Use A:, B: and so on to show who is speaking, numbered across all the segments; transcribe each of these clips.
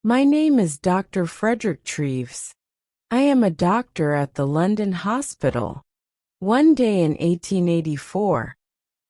A: My name is Dr. Frederick Treves. I am a doctor at the London hospital. One day in 1884,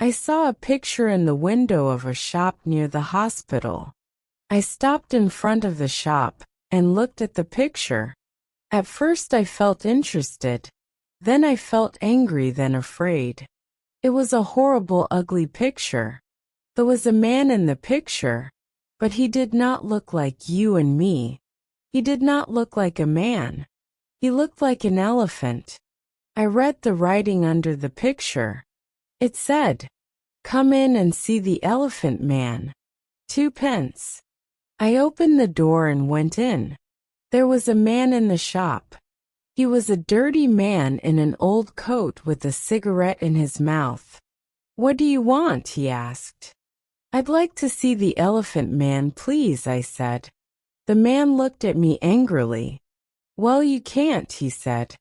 A: I saw a picture in the window of a shop near the hospital. I stopped in front of the shop and looked at the picture. At first I felt interested. Then I felt angry, then afraid. It was a horrible, ugly picture. There was a man in the picture, but he did not look like you and me. He did not look like a man. He looked like an elephant. I read the writing under the picture. It said, "Come in and see the Elephant Man. 2 pence." I opened the door and went in. There was a man in the shop. He was a dirty man in an old coat with a cigarette in his mouth. "What do you want?" he asked. "I'd like to see the Elephant Man, please," I said. The man looked at me angrily. "Well, you can't," he said.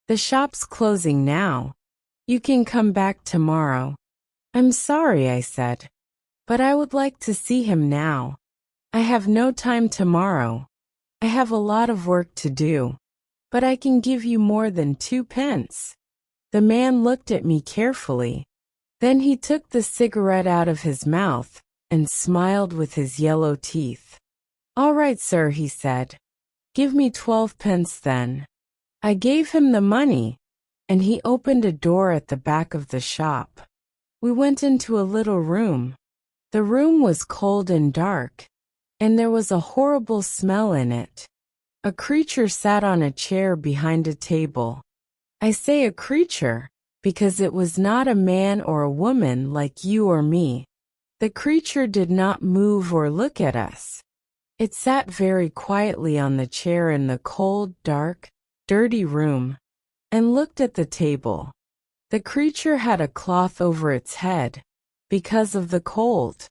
A: "The shop's closing now. You can come back tomorrow." "I'm sorry," I said, "but I would like to see him now. I have no time tomorrow. I have a lot of work to do. But I can give you more than 2 pence." The man looked at me carefully. Then he took the cigarette out of his mouth and smiled with his yellow teeth. "All right, sir," he said. "Give me 12 pence then." I gave him the money, and he opened a door at the back of the shop. We went into a little room. The room was cold and dark, and there was a horrible smell in it. A creature sat on a chair behind a table. I say a creature because it was not a man or a woman like you or me. The creature did not move or look at us. It sat very quietly on the chair in the cold, dark, dirty room, and looked at the table. The creature had a cloth over its head because of the cold.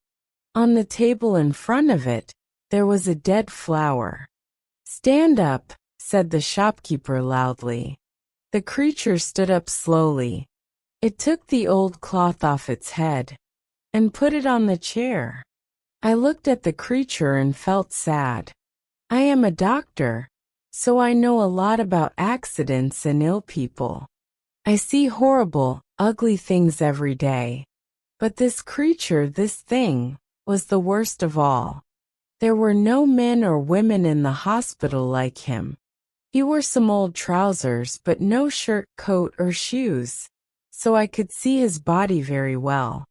A: On the table in front of it, there was a dead flower. "Stand up," said the shopkeeper loudly. The creature stood up slowly. It took the old cloth off its head and put it on the chair. I looked at the creature and felt sad. I am a doctor, so I know a lot about accidents and ill people. I see horrible, ugly things every day. But this creature, this thing, was the worst of all. There were no men or women in the hospital like him. He wore some old trousers but no shirt, coat, or shoes, so I could see his body very well.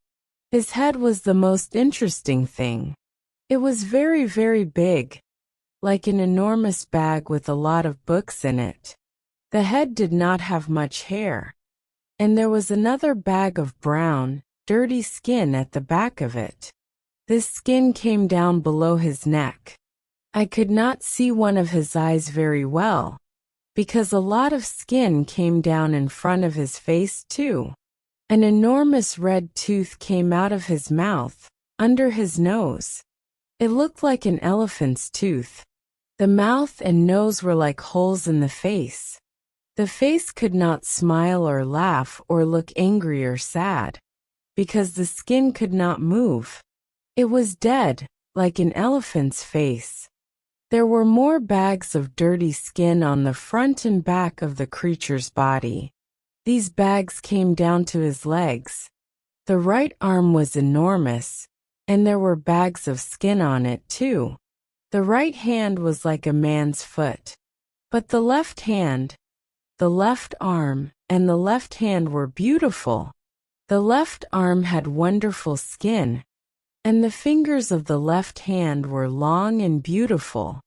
A: His head was the most interesting thing. It was very, very big, like an enormous bag with a lot of books in it. The head did not have much hair, and there was another bag of brown, dirty skin at the back of it. This skin came down below his neck. I could not see one of his eyes very well, because a lot of skin came down in front of his face too. An enormous red tooth came out of his mouth, under his nose. It looked like an elephant's tooth. The mouth and nose were like holes in the face. The face could not smile or laugh or look angry or sad, because the skin could not move. It was dead, like an elephant's face. There were more bags of dirty skin on the front and back of the creature's body. These bags came down to his legs. The right arm was enormous, and there were bags of skin on it too. The right hand was like a man's foot. But the left hand, the left arm, and the left hand were beautiful. The left arm had wonderful skin, and the fingers of the left hand were long and beautiful.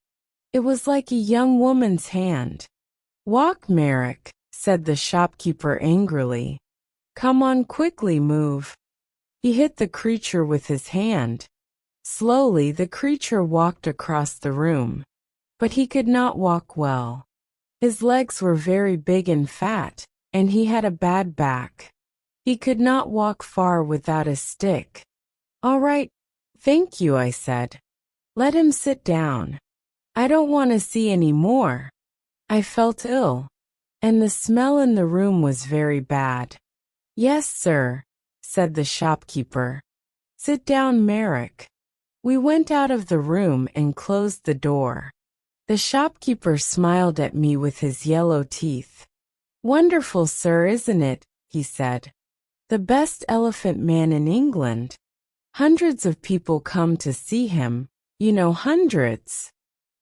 A: It was like a young woman's hand. "Walk, Merrick," said the shopkeeper angrily. "Come on quickly, move." He hit the creature with his hand. Slowly the creature walked across the room, but he could not walk well. His legs were very big and fat, and he had a bad back. He could not walk far without a stick. "All right, thank you," I said. "Let him sit down. I don't want to see any more." I felt ill, and the smell in the room was very bad. "Yes, sir," said the shopkeeper. "Sit down, Merrick." We went out of the room and closed the door. The shopkeeper smiled at me with his yellow teeth. "Wonderful, sir, isn't it?" he said. "The best elephant man in England. Hundreds of people come to see him, hundreds.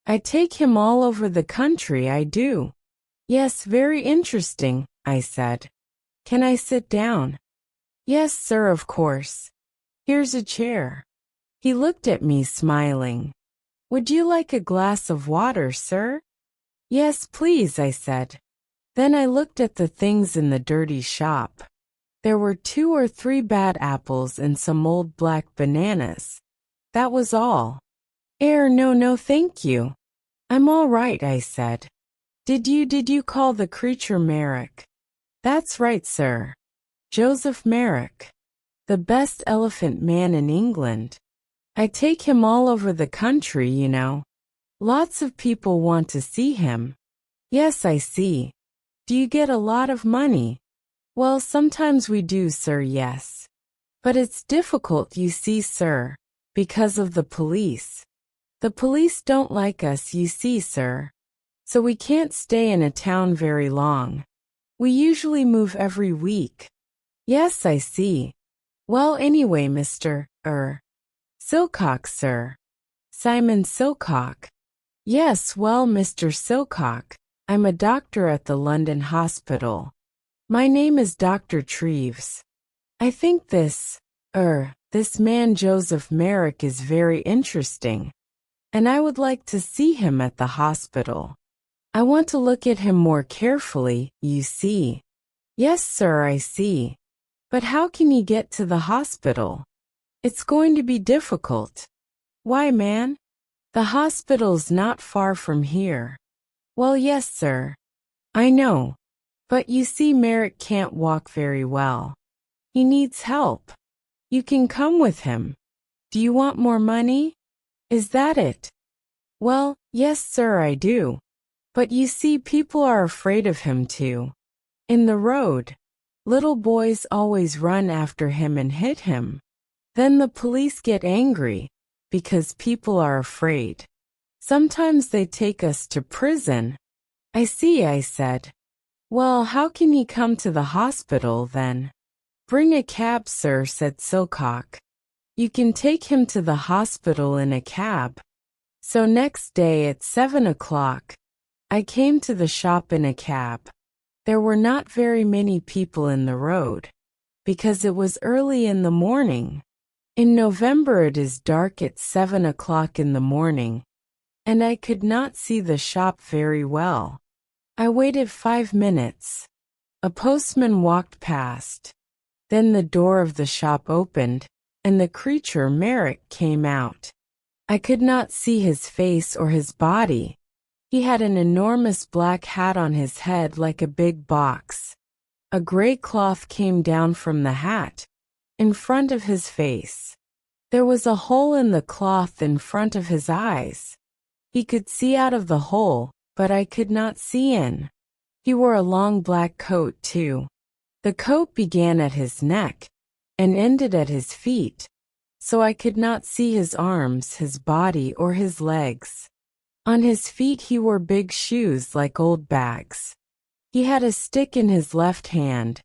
A: I take him all over the country, I do." "Yes, very interesting," I said. "Can I sit down?" "Yes, sir, of course. Here's a chair." He looked at me smiling. "Would you like a glass of water, sir?" "Yes, please," I said. Then I looked at the things in the dirty shop. There were 2 or 3 bad apples and some old black bananas. That was all. No, thank you. I'm all right," I said. Did you call the creature Merrick?" "That's right, sir. Joseph Merrick. The best elephant man in England. I take him all over the country, Lots of people want to see him." "Yes, I see. Do you get a lot of money?" "Well, sometimes we do, sir, yes. But it's difficult, you see, sir, because of the police. The police don't like us, you see, sir. So we can't stay in a town very long. We usually move every week." "Yes, I see. Well, anyway, Mr. Silcock, sir. Simon Silcock." "Yes, well, Mr. Silcock, I'm a doctor at the London hospital. My name is Dr. Treves. I think this man Joseph Merrick is very interesting, and I would like to see him at the hospital. I want to look at him more carefully, you see." "Yes, sir, I see. But how can you get to the hospital? It's going to be difficult." "Why, man? The hospital's not far from here." "Well, yes, sir. I know. But you see, Merrick can't walk very well. He needs help. You can come with him. Do you want more money? Is that it?" "Well, yes, sir, I do. But you see, people are afraid of him too. In the road, little boys always run after him and hit him. Then the police get angry, because people are afraid. Sometimes they take us to prison." "I see," I said. "Well, how can he come to the hospital then?" "Bring a cab, sir," said Silcock. "You can take him to the hospital in a cab." So next day at 7 o'clock, I came to the shop in a cab. There were not very many people in the road, because it was early in the morning. In November it is dark at 7 o'clock in the morning, and I could not see the shop very well. I waited 5 minutes. A postman walked past. Then the door of the shop opened, and the creature Merrick came out. I could not see his face or his body. He had an enormous black hat on his head like a big box. A gray cloth came down from the hat, in front of his face. There was a hole in the cloth in front of his eyes. He could see out of the hole, but I could not see in. He wore a long black coat, too. The coat began at his neck and ended at his feet, so I could not see his arms, his body, or his legs. On his feet he wore big shoes like old bags. He had a stick in his left hand,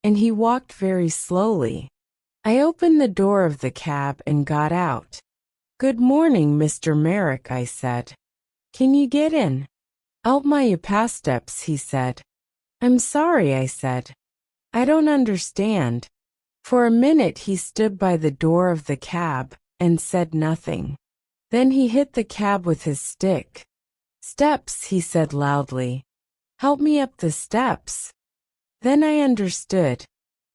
A: and he walked very slowly. I opened the door of the cab and got out. "Good morning, Mr. Merrick," I said. "Can you get in?" "Out my pass steps," he said. "I'm sorry," I said. "I don't understand." For a minute he stood by the door of the cab and said nothing. Then he hit the cab with his stick. "Steps," he said loudly. "Help me up the steps." Then I understood.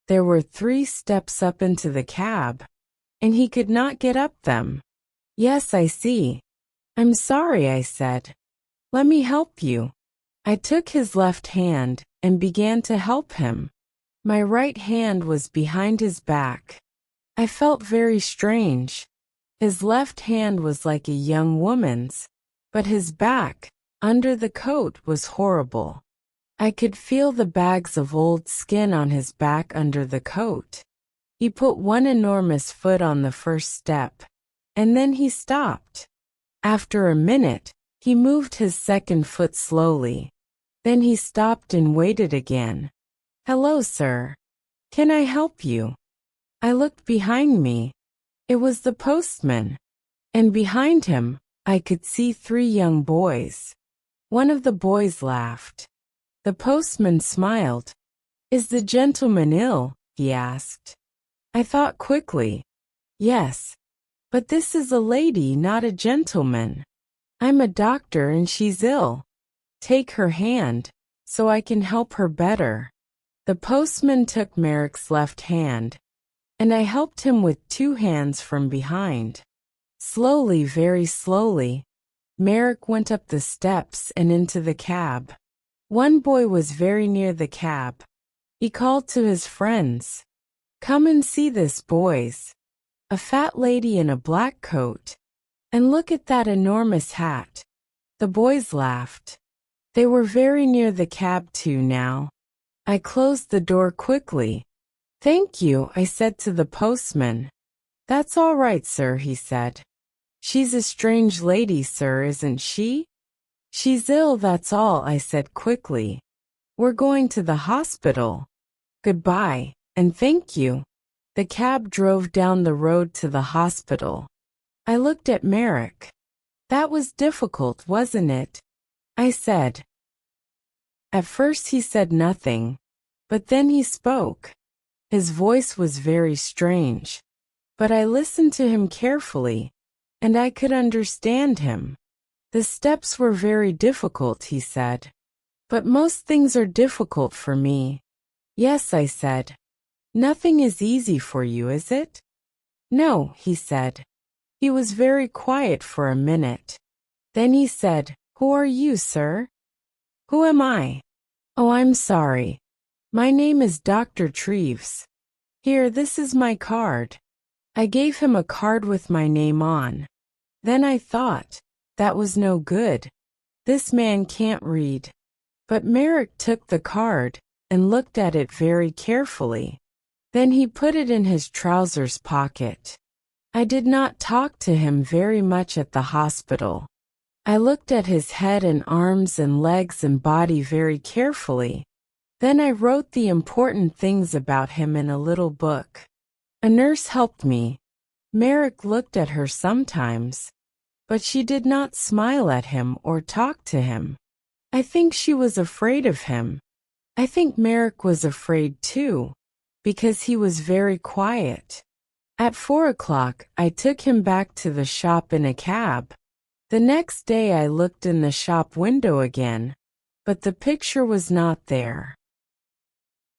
A: There were 3 steps up into the cab, and he could not get up them. "Yes, I see. I'm sorry," I said. "Let me help you." I took his left hand and began to help him. My right hand was behind his back. I felt very strange. His left hand was like a young woman's, but his back, under the coat, was horrible. I could feel the bags of old skin on his back under the coat. He put one enormous foot on the first step, and then he stopped. After a minute, he moved his second foot slowly. Then he stopped and waited again. "Hello, sir. Can I help you?" I looked behind me. It was the postman. And behind him, I could see 3 young boys. One of the boys laughed. The postman smiled. "Is the gentleman ill?" he asked. I thought quickly. Yes. But this is a lady, not a gentleman. I'm a doctor and she's ill. Take her hand, so I can help her better. The postman took Merrick's left hand, and I helped him with 2 hands from behind. Slowly, very slowly, Merrick went up the steps and into the cab. One boy was very near the cab. He called to his friends, "Come and see this, boys. A fat lady in a black coat. And look at that enormous hat." The boys laughed. They were very near the cab too now. I closed the door quickly. "Thank you," I said to the postman. "That's all right, sir," he said. "She's a strange lady, sir, isn't she?" "She's ill, that's all," I said quickly. "We're going to the hospital. Goodbye, and thank you." The cab drove down the road to the hospital. I looked at Merrick. "That was difficult, wasn't it?" I said. At first he said nothing, but then he spoke. His voice was very strange, but I listened to him carefully, and I could understand him. "The steps were very difficult," he said. "But most things are difficult for me." "Yes," I said. "Nothing is easy for you, is it?" "No," he said. He was very quiet for a minute. Then he said, "Who are you, sir?" "Who am I? Oh, I'm sorry. My name is Dr. Treves. Here, this is my card." I gave him a card with my name on. Then I thought, that was no good. This man can't read. But Merrick took the card and looked at it very carefully. Then he put it in his trousers pocket. I did not talk to him very much at the hospital. I looked at his head and arms and legs and body very carefully. Then I wrote the important things about him in a little book. A nurse helped me. Merrick looked at her sometimes, but she did not smile at him or talk to him. I think she was afraid of him. I think Merrick was afraid too, because he was very quiet. At 4 o'clock, I took him back to the shop in a cab. The next day I looked in the shop window again, but the picture was not there.